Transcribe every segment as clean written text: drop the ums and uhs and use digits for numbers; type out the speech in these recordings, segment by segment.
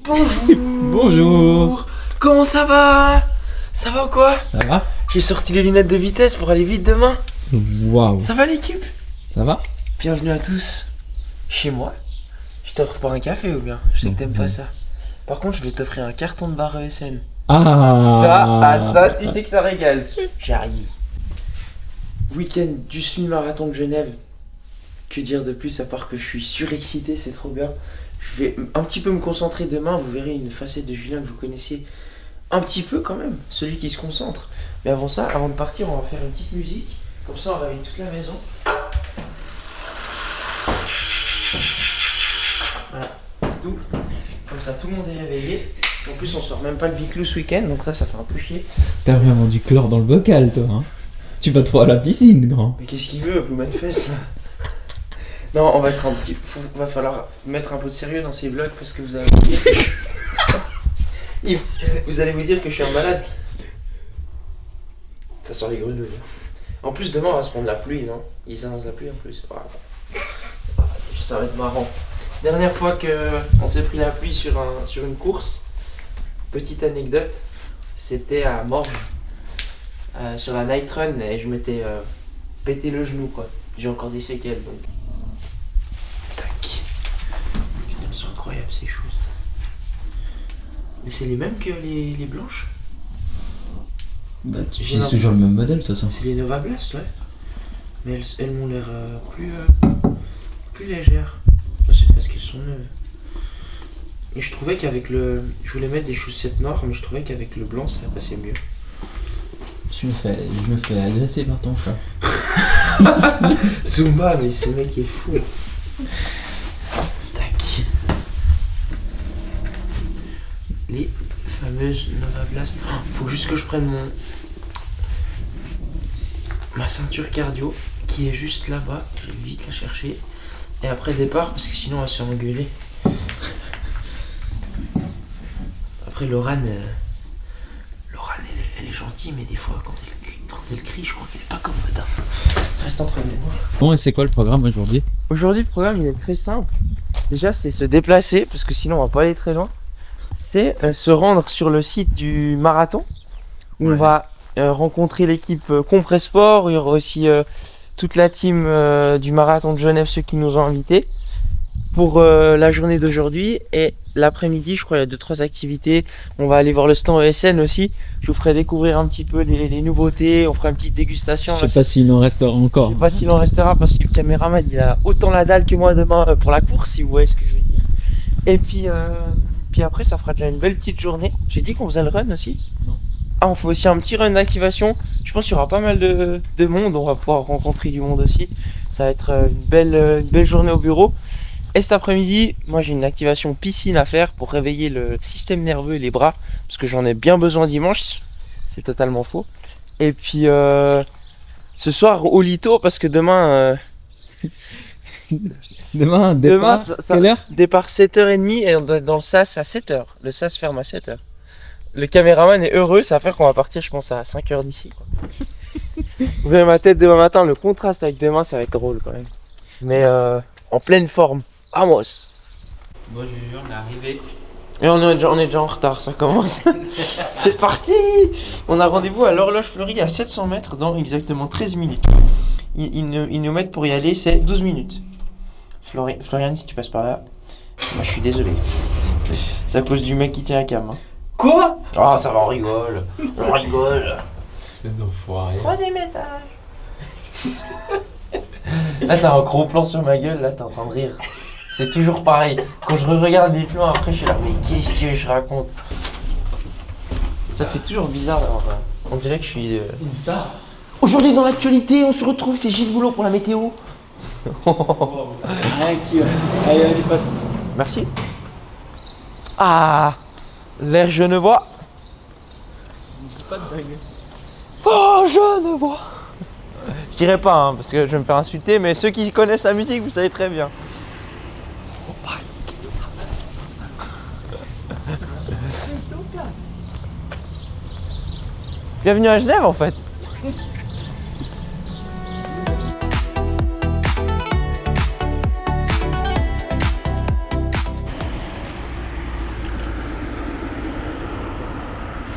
Bonjour. Bonjour. Comment ça va? Ça va ou quoi? Ça va? J'ai sorti les lunettes de vitesse pour aller vite demain. Waouh. Ça va l'équipe? Ça va? Bienvenue à tous chez moi. Je t'offre pas un café ou bien? Je sais que t'aimes pas ça. Par contre, je vais t'offrir un carton de bar ESN. Ça, tu sais que ça régale. J'arrive. Week-end du semi-marathon de Genève. Que dire de plus à part que je suis surexcité, c'est trop bien. Je vais un petit peu me concentrer demain, vous verrez une facette de Julien que vous connaissez un petit peu quand même, celui qui se concentre. Mais avant ça, avant de partir, on va faire une petite musique. Comme ça, on réveille toute la maison. Voilà, c'est tout. Comme ça, tout le monde est réveillé. En plus, on sort même pas le biclou ce week-end, donc ça fait un peu chier. T'as vraiment du chlore dans le bocal, toi, hein? Tu vas trop à la piscine, grand. Mais qu'est-ce qu'il veut, Blue Manfest? Non, on va être un petit... va falloir mettre un peu de sérieux dans ces vlogs parce que vous allez vous dire... vous allez vous dire que je suis un malade. Ça sort les grenouilles. En plus, demain, on va se prendre la pluie, non? Ils annoncent la pluie en plus. Voilà. Ça va être marrant. Dernière fois qu'on s'est pris la pluie sur une course, petite anecdote, c'était à Morges, sur la Night Run, et je m'étais pété le genou, quoi. J'ai encore des séquelles, donc... Putain, c'est incroyable ces choses. Mais c'est les mêmes que les blanches? Bah, tu utilises toujours le même modèle, de toute façon. C'est les Nova Blast, ouais. Mais elles m'ont l'air plus légères. C'est parce qu'elles sont neuves. Et je trouvais qu'avec le... Je voulais mettre des chaussettes noires, mais je trouvais qu'avec le blanc, ça passait mieux. Je me fais agresser par ton chat. Zumba, mais ce mec est fou. Tac. Les fameuses Nova Blast. Faut juste que je prenne ma ceinture cardio qui est juste là-bas. Je vais vite la chercher. Et après départ, parce que sinon on va se faire engueuler. Après Laurane, elle est gentille, mais des fois quand elle crie, je crois qu'elle est pas commode. Ça reste entre nous. Bon, et c'est quoi le programme aujourd'hui? Aujourd'hui, le programme il est très simple. Déjà, c'est se déplacer, parce que sinon on va pas aller très loin. C'est se rendre sur le site du marathon, où on va rencontrer l'équipe Compressport. Il y aura aussi toute la team du marathon de Genève, ceux qui nous ont invités pour la journée d'aujourd'hui. Et l'après-midi, je crois il y a 2-3 activités. On va aller voir le stand ESN aussi. Je vous ferai découvrir un petit peu les nouveautés. On fera une petite dégustation. Je sais pas s'il en restera encore. Je sais pas s'il en restera parce que le caméraman il a autant la dalle que moi demain pour la course, si vous voyez ce que je veux dire. Et puis après, ça fera déjà une belle petite journée. J'ai dit qu'on faisait le run aussi. Non. Ah, on fait aussi un petit run d'activation. Je pense qu'il y aura pas mal de monde. On va pouvoir rencontrer du monde aussi. Ça va être une belle journée au bureau. Et cet après-midi, moi j'ai une activation piscine à faire pour réveiller le système nerveux et les bras. Parce que j'en ai bien besoin dimanche. C'est totalement faux. Et puis ce soir au Lito, parce que demain... Demain, quelle heure? Départ 7h30 et on doit être dans le SAS à 7h. Le SAS ferme à 7h. Le caméraman est heureux, ça va faire qu'on va partir je pense à 5h d'ici. Vous verrez ma tête demain matin, le contraste avec demain ça va être drôle quand même. Mais en pleine forme. Vamos! Bon, Juju, on est arrivé. Et on est déjà en retard, ça commence. C'est parti! On a rendez-vous à l'horloge fleurie à 700 mètres dans exactement 13 minutes. Ils nous mettent pour y aller, c'est 12 minutes. Florian, si tu passes par là, moi je suis désolé. C'est à cause du mec qui tient la cam. Hein. Quoi? Ah, ça va, on rigole. On rigole. Espèce d'enfoiré. 3e étage. Là, t'as un gros plan sur ma gueule, là, t'es en train de rire. C'est toujours pareil. Quand je regarde les plans après, je suis là, mais qu'est-ce que je raconte? Ça fait toujours bizarre d'avoir. On dirait que je suis. Une star. Aujourd'hui, dans l'actualité, on se retrouve, c'est Gilles Boulot pour la météo. Allez, passe. Merci. Ah, l'air genevois. Oh, Genevois. Je dirais pas, hein, parce que je vais me faire insulter, mais ceux qui connaissent la musique, vous savez très bien. Bienvenue à Genève, en fait.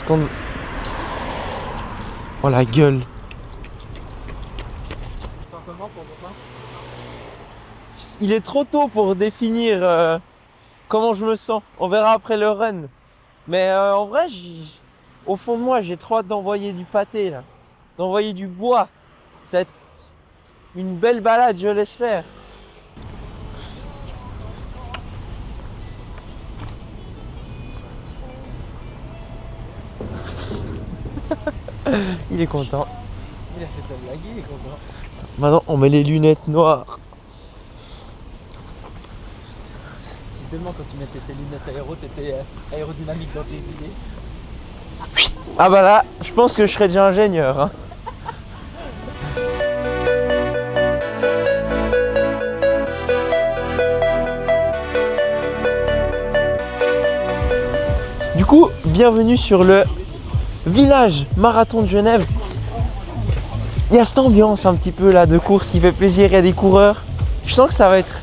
Parce qu'on... Oh la gueule. Il est trop tôt pour définir comment je me sens. On verra après le run. Mais en vrai, au fond de moi, j'ai trop hâte d'envoyer du pâté là. D'envoyer du bois. Ça va être une belle balade, je l'espère. Il est content. Il a fait sa blague, il est content. Maintenant, on met les lunettes noires. Si seulement quand tu mettais tes lunettes aéro, t'étais aérodynamique dans tes idées. Ah bah là, je pense que je serais déjà ingénieur. Hein. Du coup, bienvenue sur le village marathon de Genève. Il y a cette ambiance un petit peu là de course qui fait plaisir, il y a des coureurs. Je sens que ça va être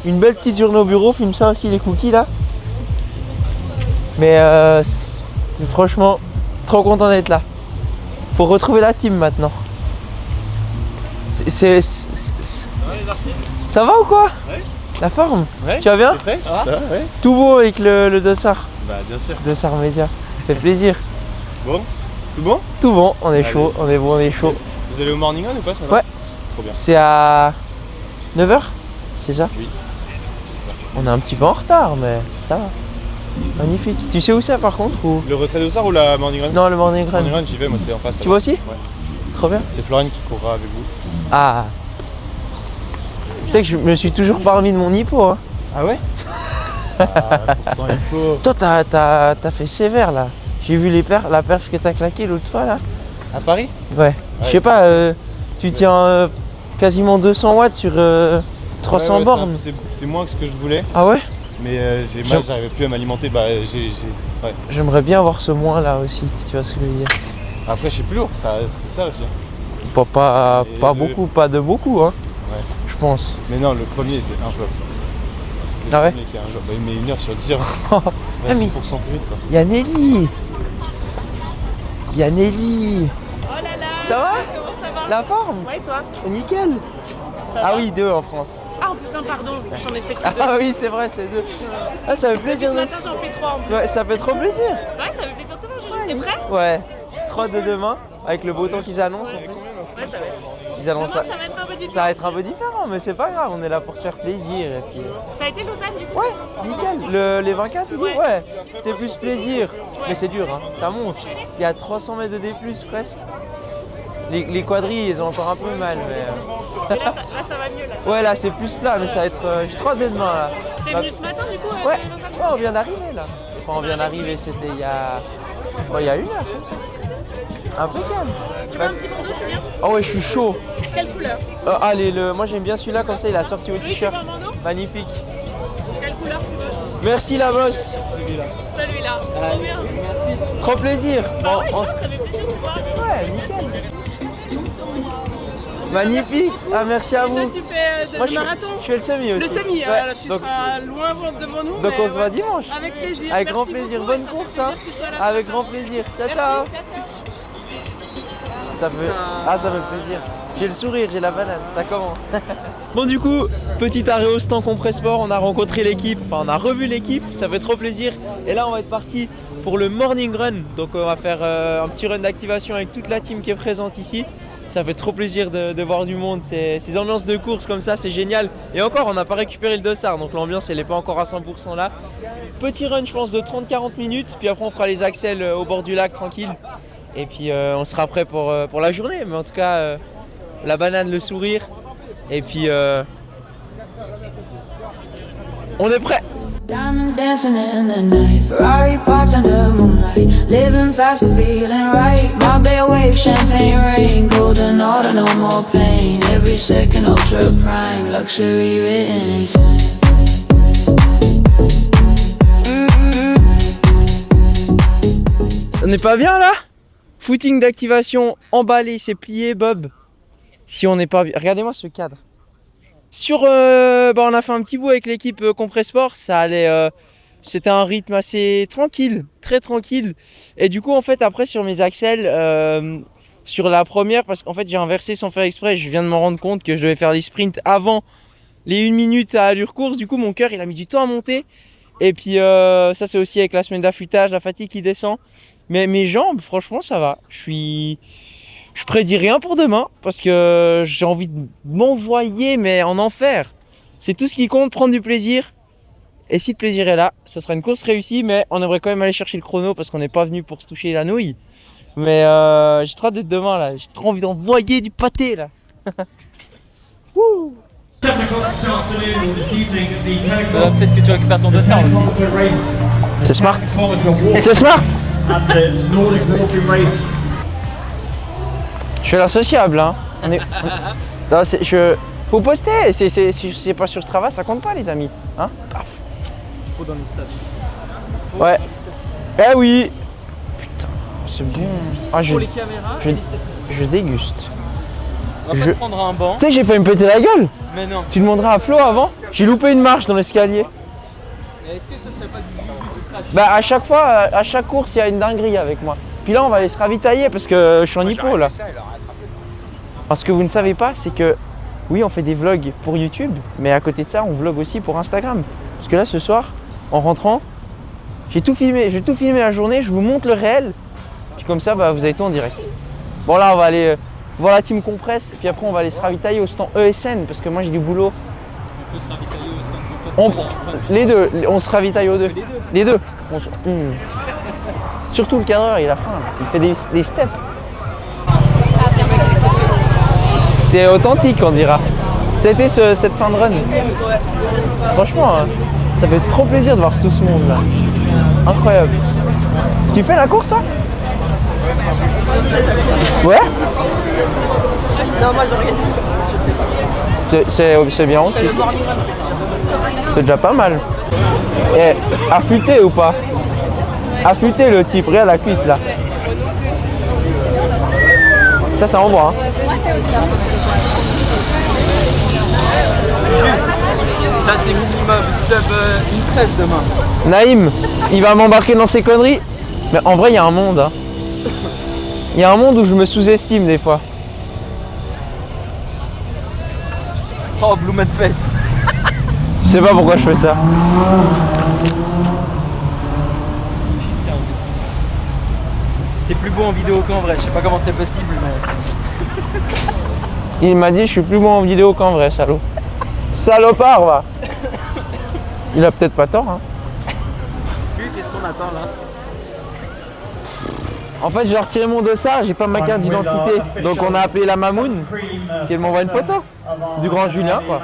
une belle petite journée au bureau, filme ça aussi les cookies là. Mais franchement, trop content d'être là. Faut retrouver la team maintenant. Ça va ou quoi? Ouais. La forme? Ouais. Tu vas bien? Prêt? Ça va, ouais. Tout beau avec le dossard. Bah bien sûr. Dossard média. Ça fait plaisir. Bon, tout bon? Tout bon, on est Allez. chaud, on est bon, on est chaud. Vous allez au morning run ou pas ce matin? Ouais. Trop bien. C'est à 9h? C'est ça? Oui. On est un petit peu en retard, mais ça va. Magnifique. Tu sais où c'est par contre ou... Le retrait d'Ossard ou la morning run? Non, le morning run. Morning run, j'y vais, moi c'est en face. Tu là-bas. vas aussi? Ouais. Trop bien. C'est Florine qui courra avec vous. Ah. Tu sais que je me suis toujours pas remis de mon hippo. Hein. Ah ouais? Pourtant il faut. Toi, t'as fait sévère là. J'ai vu la perf que t'as claqué l'autre fois là. À Paris? Ouais. Je sais pas, tu tiens quasiment 200 watts sur 300 Ouais, bornes. c'est moins que ce que je voulais, Ah ouais? mais j'arrivais plus à m'alimenter. Bah, ouais. J'aimerais bien avoir ce moins là aussi, si tu vois ce que je veux dire. Après, je suis plus lourd, c'est ça aussi. Pas Et beaucoup, pas de beaucoup, hein. Ouais. Je pense. Mais non, le premier était injouable. Ah ouais? Le premier était injouable. Bah, il met 1 heure sur 10 heures. Ah, mais 10% plus vite quoi. il y a Nelly. Il y a Nelly. Oh là là. Ça va? Comment ça va? La forme? Ouais, toi? Nickel. Ça Ah va? oui, 2 en France. Ah putain, pardon, j'en ai fait que 2. Ah oui, c'est vrai, c'est 2. Ah, ça fait plaisir Ce de... matin, j'en fais 3 en plus. Ouais, ça fait trop plaisir. Ouais, ça fait plaisir de te voir, Julie. T'es prêt? Ouais, j'ai trop hâte de demain, avec le beau temps qu'ils annoncent en plus. Ouais, ça va être. Ils annoncent Demain, ça va être un peu différent. Ça va être un peu différent, mais c'est pas grave, on est là pour se faire plaisir. Et puis... Ça a été Lausanne du coup? Ouais, nickel. Les 24, tu dis? Ouais, c'était plus plaisir. Mais c'est dur, hein. Ça monte. Il y a 300 mètres de D+, presque. Les quadrilles, ils ont encore un peu mal, mais... Mais là, ça va mieux là. Ouais, là, c'est plus plat, mais ça va être... J'ai trop hâte de demain, là. T'es venu ce matin du coup? Ouais, Lausanne? ouais, on vient d'arriver, là. Enfin, on vient d'arriver, c'était il y a... Bon, il y a 1 heure, comme ça. Impeccable. Tu veux un petit bandeau, Julien? Oh ouais, je suis chaud. Quelle couleur? Allez, moi j'aime bien celui-là, comme ça, il a sorti au Oui, t-shirt. tu veux un bandeau? Magnifique. Quelle couleur tu veux? Merci, la bosse. Celui-là. Trop bien. Trop plaisir. Bah ouais, on ça fait plaisir de voir. Ouais, nickel. Magnifique. Ah, merci à Et toi, vous. tu fais Moi, le marathon? je fais le semi aussi. Le semi, Ouais, alors tu donc, seras loin devant nous. donc mais on se voit dimanche. Avec plaisir. Avec grand Merci plaisir. beaucoup, Bonne ça fait course, plaisir hein. que tu sois là. Avec grand plaisir. Ciao, Merci, ciao. ciao, ciao. Ça fait plaisir. J'ai le sourire, j'ai la banane, ça commence. Bon, du coup, petit arrêt au stand Compressport, on a rencontré l'équipe, enfin on a revu l'équipe, ça fait trop plaisir. Et là on va être parti pour le morning run. Donc on va faire un petit run d'activation avec toute la team qui est présente ici. Ça fait trop plaisir de voir du monde, ces ambiances de course comme ça, c'est génial. Et encore, on n'a pas récupéré le dossard, donc l'ambiance elle n'est pas encore à 100% là. Petit run je pense de 30-40 minutes, puis après on fera les accels au bord du lac tranquille. Et puis on sera prêt pour la journée, mais en tout cas la banane, le sourire, et puis on est prêt. Diamonds dancing in the night, Ferrari parked under moonlight, living fast but feeling right. My bed wave, champagne rain, golden order, no more pain. Every second ultra prime, luxury written in time. On n'est pas bien là? Footing d'activation emballé, c'est plié, Bob. Si on n'est pas bien, regardez-moi ce cadre. On a fait un petit bout avec l'équipe Compressport, ça allait c'était un rythme assez tranquille, très tranquille. Et du coup, en fait, après, sur mes axels, sur la première, parce qu'en fait, j'ai inversé sans faire exprès, je viens de m'en rendre compte que je devais faire les sprints avant les 1 minute à allure course. Du coup, mon cœur, il a mis du temps à monter. Et puis, ça, c'est aussi avec la semaine d'affûtage, la fatigue qui descend. Mais mes jambes, franchement, ça va. Je prédis rien pour demain, parce que j'ai envie de m'envoyer, mais en enfer. C'est tout ce qui compte, prendre du plaisir. Et si le plaisir est là, ce sera une course réussie, mais on aimerait quand même aller chercher le chrono parce qu'on n'est pas venu pour se toucher la nouille. Mais j'ai trop hâte d'être demain là, j'ai trop envie d'envoyer du pâté là. Wouh! Peut-être que tu récupères ton dossard aussi. C'est smart. C'est smart. Je suis l'associable hein. Non, faut poster, c'est pas sur Strava, ça compte pas les amis. Hein? Trop dans les stats. Ouais. Eh oui. Putain, c'est bon. Ah, Pour les caméras et les statistiques. Je déguste. On va pas prendre un banc. Tu sais, j'ai failli me péter la gueule. Mais non. Tu demanderas à Flo avant. J'ai loupé une marche dans l'escalier. Mais est-ce que ce serait pas du juju tout craché? Bah à chaque fois, à chaque course, il y a une dinguerie avec moi. Puis là, on va aller se ravitailler parce que je suis en hypo là. Parce que vous ne savez pas, c'est que oui, on fait des vlogs pour YouTube, mais à côté de ça, on vlog aussi pour Instagram. Parce que là, ce soir, en rentrant, j'ai tout filmé la journée, je vous montre le réel. Puis comme ça, bah, vous avez tout en direct. Bon là, on va aller voir la team Compresse, puis après on va aller se ravitailler au stand ESN, parce que moi j'ai du boulot. On peut se ravitailler au stand Compresse. Les deux, on se ravitaille aux deux. Les deux. Surtout le cadreur, il a faim, là. Il fait des steps. C'est authentique, on dira. C'était cette fin de run. Franchement, ça fait trop plaisir de voir tout ce monde là. Incroyable. Tu fais la course toi? Ouais? Non, moi j'organise. C'est bien aussi. C'est déjà pas mal. Et affûté ou pas? Affûté le type, regarde la cuisse là. Ça envoie. Hein. Ça c'est minimum sub une 13 demain. Naïm, il va m'embarquer dans ses conneries. Mais en vrai, il y a un monde. Hein. Il y a un monde où je me sous-estime des fois. Oh, Blue Man Face. Je sais pas pourquoi je fais ça. T'es plus beau en vidéo qu'en vrai, je sais pas comment c'est possible mais... Il m'a dit je suis plus bon en vidéo qu'en vrai, salaud. Salopard va. Il a peut-être pas tort hein. Qu'est-ce qu'on attend là? En fait, j'ai retiré mon dossard, j'ai pas ma carte d'identité. Donc on a appelé la Mamoun, qui m'envoie une photo du grand Julien quoi.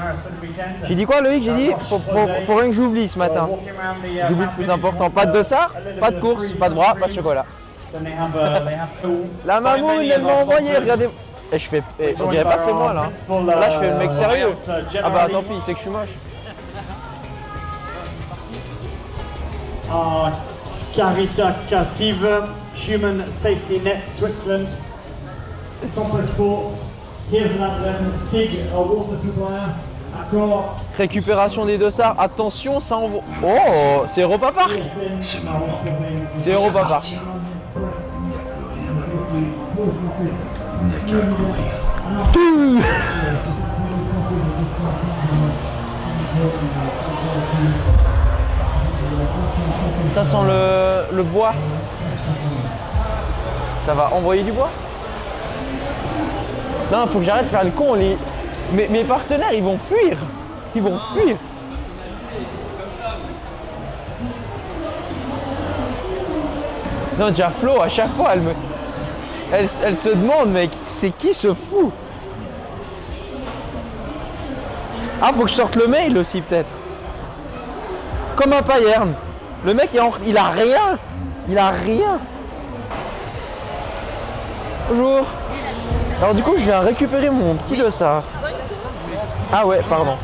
J'ai dit quoi Loïc? J'ai dit faut rien que j'oublie ce matin. J'oublie le plus important, pas de dossard, pas de course, pas de bras, pas de chocolat. La Mamoun, elle m'a envoyé, regardez. Et je fais, on dirait pas c'est moi là. Là je fais le mec sérieux. Ah bah tant pis, c'est que je suis moche. Caritative Human Safety Net Switzerland. Compress Sports. Here's an anthem. SIG, a water supplier. Accor. Récupération des dossards, attention, ça envoie. Oh, c'est Europa Park. C'est Europa Park. Ça sent le bois. Ça va envoyer du bois? Non, faut que j'arrête de faire le con. Mes partenaires, ils vont fuir. Ils vont fuir. Non, déjà Flo, à chaque fois, elle se demande, mais c'est qui ce fou? Ah, faut que je sorte le mail aussi, peut-être. Comme un Payern. Le mec, il a rien. Il a rien. Bonjour. Alors du coup, je viens récupérer mon petit dossard. Ah ouais, pardon.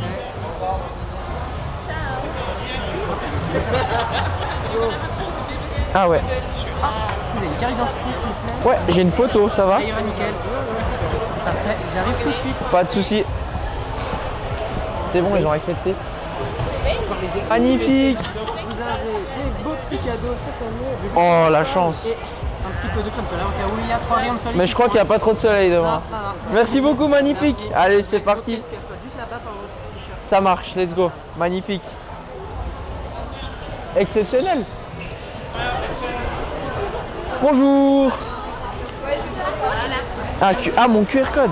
Ah ouais. Vous avez une carte d'identité s'il vous plaît? Ouais, j'ai une photo, ça va? Ça ira nickel. C'est parfait, j'arrive tout de suite. Pas de soucis. C'est bon, ils ont accepté. Magnifique. des beaux petits cadeaux cette année. Oh la chance. Et un petit peu de crème solaire au cas où il y a 3 rayons de soleil. Mais je crois qu'il n'y a pas trop de soleil demain. Non. Merci beaucoup, magnifique. Merci. Allez, c'est parti. Juste là-bas par votre t-shirt. Ça marche, let's go. Magnifique. Exceptionnel. Bonjour. Ah, mon QR code.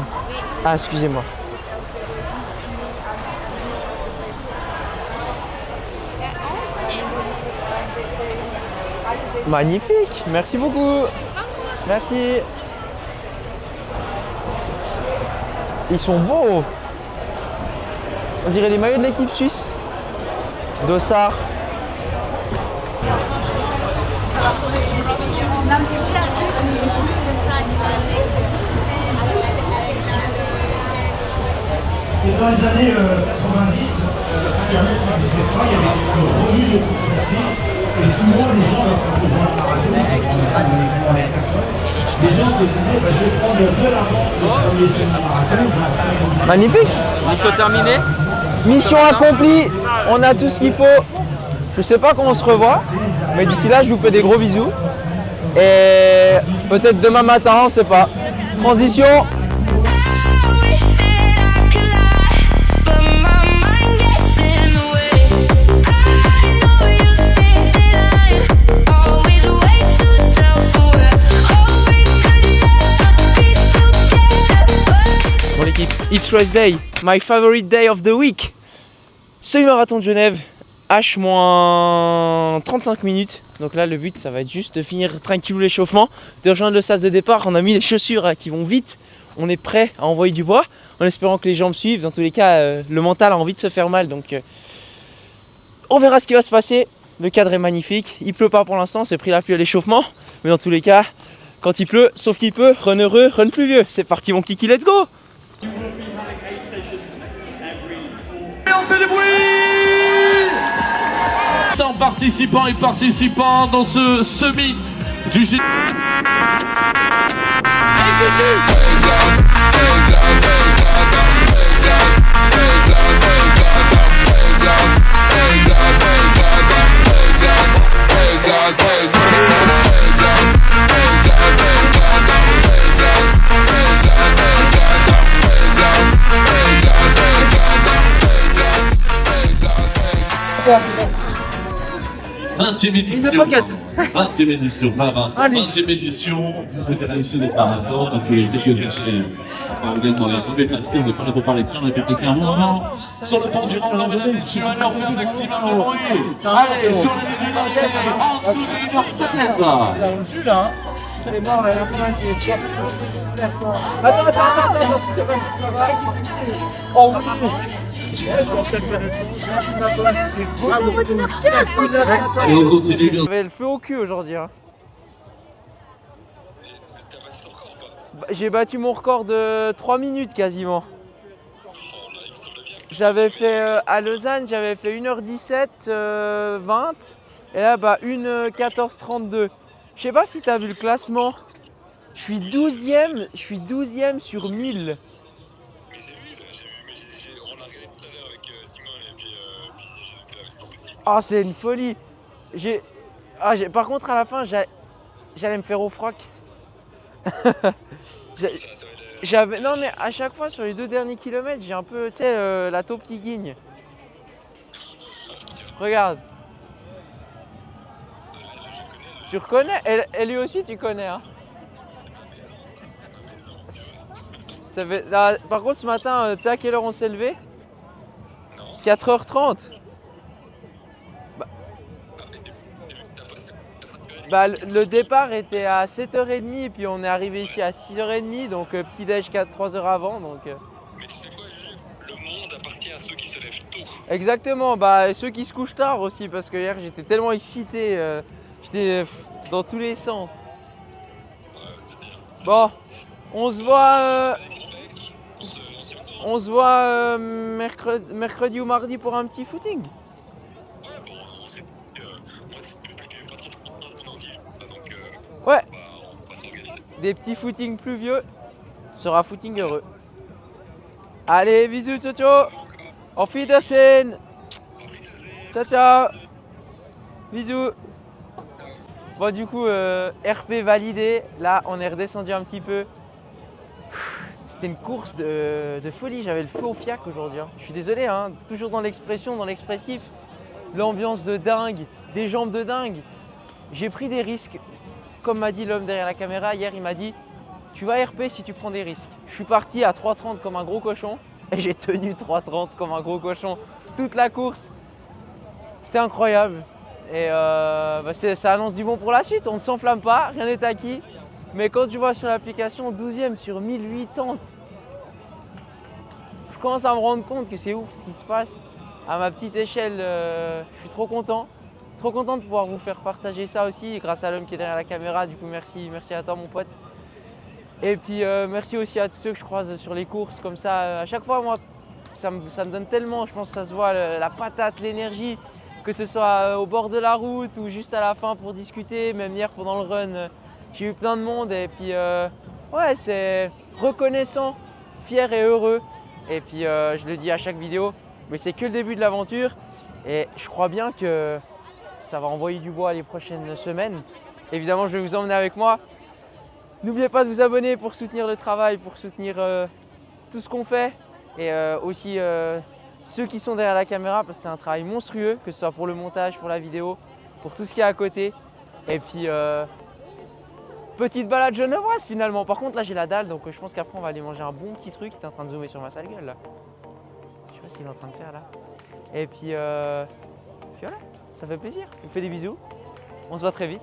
Ah, excusez-moi. Magnifique, merci beaucoup. Merci. Ils sont beaux. On dirait des maillots de l'équipe suisse. Dossard. Et dans les années 90, il y avait une revue de circuit et souvent les gens leur faisaient un marathon. Les gens se disaient, je vais prendre de l'avant le premier semi-marathon. Magnifique. Mission terminée. Mission accomplie. On a tout ce qu'il faut. Je sais pas quand on se revoit, mais d'ici là, je vous fais des gros bisous. Et peut-être demain matin, on sait pas. Transition. Bon l'équipe, it's race day, my favorite day of the week. Semi-marathon de Genève, H-35 minutes. Donc là le but ça va être juste de finir tranquillou l'échauffement, de rejoindre le sas de départ. On a mis les chaussures qui vont vite, on est prêt à envoyer du bois en espérant que les jambes suivent. Dans tous les cas le mental a envie de se faire mal, donc on verra ce qui va se passer. Le cadre est magnifique, il pleut pas pour l'instant, c'est pris la pluie à l'échauffement, mais dans tous les cas quand il pleut, sauf qu'il peut, run heureux, run pluvieux. C'est parti mon kiki, let's go. On fait du bruit 100 participants et participantes dans ce semi du G. Vingtième édition, pas 20. 20e édition, vous avez réussi des marathons parce qu'il y a quelques années, on n'est pas là pour parler de ça, on a perdu un moment sur le pont du Rang-Landais, sur un heure fait maximum de bruit. Allez, sur la ligne du Landais, en dessous de 1h16. C'est mort, là, attends, ce qui se passe, oh oui. Et on continue bien. J'avais le feu au cul aujourd'hui. Hein. J'ai battu mon record de 3 minutes quasiment. J'avais fait à Lausanne, j'avais fait 1h17, 20. Et là, 1h14, 32. Je sais pas si tu as vu le classement. Je suis 12e sur 1000. Ah, c'est une folie. Par contre, à la fin, j'allais me faire au froc. Non, mais à chaque fois, sur les 2 derniers kilomètres, j'ai un peu, tu sais, la taupe qui guigne. Regarde. Tu reconnais? Et lui aussi, tu connais, hein? Là, par contre, ce matin, tu sais à quelle heure on s'est levé? 4h30. Le départ était à 7h30 et puis on est arrivé ici à 6h30, donc petit déj 3 heures avant. Donc, Mais tu sais quoi, le monde appartient à ceux qui se lèvent tôt. Exactement, et ceux qui se couchent tard aussi, parce que hier j'étais tellement excité, j'étais dans tous les sens. Bon, on se voit mercredi ou mardi pour un petit footing. Ouais, des petits footings pluvieux, sera footing heureux. Allez, bisous, ciao ciao. Auf Wiedersehen. Ciao ciao. Bisous. Bon du coup, RP validé. Là, on est redescendu un petit peu. C'était une course de folie. J'avais le feu au fiac aujourd'hui. Je suis désolé, hein, toujours dans l'expression, dans l'expressif. L'ambiance de dingue, des jambes de dingue. J'ai pris des risques. Comme m'a dit l'homme derrière la caméra hier, il m'a dit « Tu vas RP si tu prends des risques ». Je suis parti à 3,30 comme un gros cochon et j'ai tenu 3,30 comme un gros cochon toute la course. C'était incroyable. Et ça annonce du bon pour la suite. On ne s'enflamme pas, rien n'est acquis. Mais quand tu vois sur l'application 12e sur 1080, je commence à me rendre compte que c'est ouf ce qui se passe. À ma petite échelle, je suis trop content. Trop content de pouvoir vous faire partager ça aussi grâce à l'homme qui est derrière la caméra. Du coup, merci à toi mon pote. Et puis merci aussi à tous ceux que je croise sur les courses comme ça. À chaque fois, moi, ça me donne tellement, je pense que ça se voit, la patate, l'énergie. Que ce soit au bord de la route ou juste à la fin pour discuter, même hier pendant le run, j'ai eu plein de monde et puis ouais, c'est reconnaissant, fier et heureux. Et puis je le dis à chaque vidéo, mais c'est que le début de l'aventure et je crois bien que ça va envoyer du bois les prochaines semaines. Évidemment, je vais vous emmener avec moi. N'oubliez pas de vous abonner pour soutenir le travail, pour soutenir tout ce qu'on fait et aussi ceux qui sont derrière la caméra parce que c'est un travail monstrueux, que ce soit pour le montage, pour la vidéo, pour tout ce qui est à côté. Et puis, petite balade genevoise finalement. Par contre, là j'ai la dalle, donc je pense qu'après on va aller manger un bon petit truc. Il est en train de zoomer sur ma sale gueule là. Je sais pas ce qu'il est en train de faire là. Et puis voilà, ça fait plaisir. Je vous fais des bisous. On se voit très vite.